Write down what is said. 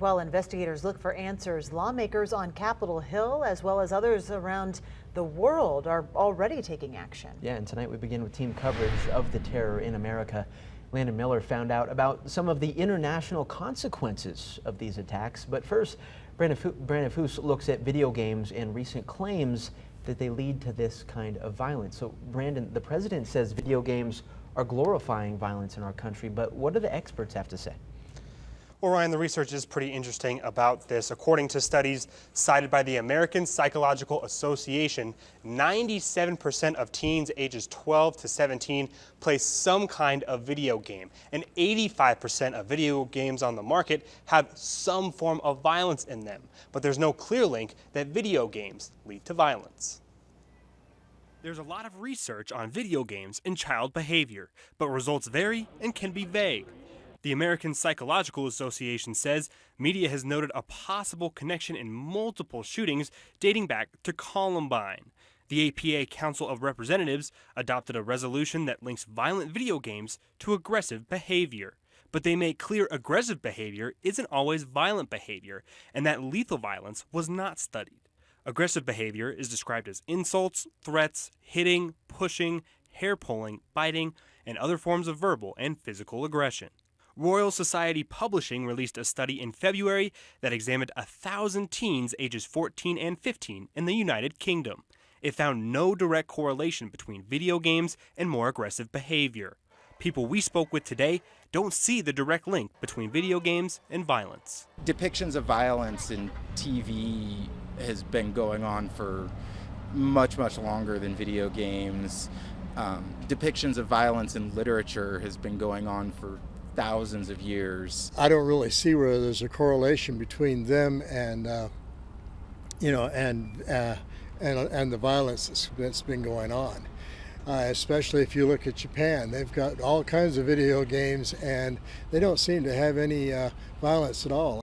While investigators look for answers, lawmakers on Capitol Hill, as well as others around the world, are already taking action. Yeah, and tonight we begin with team coverage of the terror in America. Landon Miller found out about some of the international consequences of these attacks. But first, Brandon Foose looks at video games and recent claims that they lead to this kind of violence. So, Brandon, the president says video games are glorifying violence in our country, but what do the experts have to say? Well, Ryan, the research is pretty interesting about this. According to studies cited by the American Psychological Association, 97% of teens ages 12 to 17 play some kind of video game, and 85% of video games on the market have some form of violence in them. But there's no clear link that video games lead to violence. There's a lot of research on video games and child behavior, but results vary and can be vague. The American Psychological Association says media has noted a possible connection in multiple shootings dating back to Columbine. The APA Council of Representatives adopted a resolution that links violent video games to aggressive behavior. But they make clear aggressive behavior isn't always violent behavior, and that lethal violence was not studied. Aggressive behavior is described as insults, threats, hitting, pushing, hair pulling, biting, and other forms of verbal and physical aggression. Royal Society Publishing released a study in February that examined 1,000 teens ages 14 and 15 in the United Kingdom. It found no direct correlation between video games and more aggressive behavior. People we spoke with today don't see the direct link between video games and violence. Depictions of violence in TV has been going on for much longer than video games. Depictions of violence in literature has been going on for thousands of years. I don't really see where there's a correlation between them and the violence that's been going on. Especially if you look at Japan, they've got all kinds of video games and they don't seem to have any violence at all.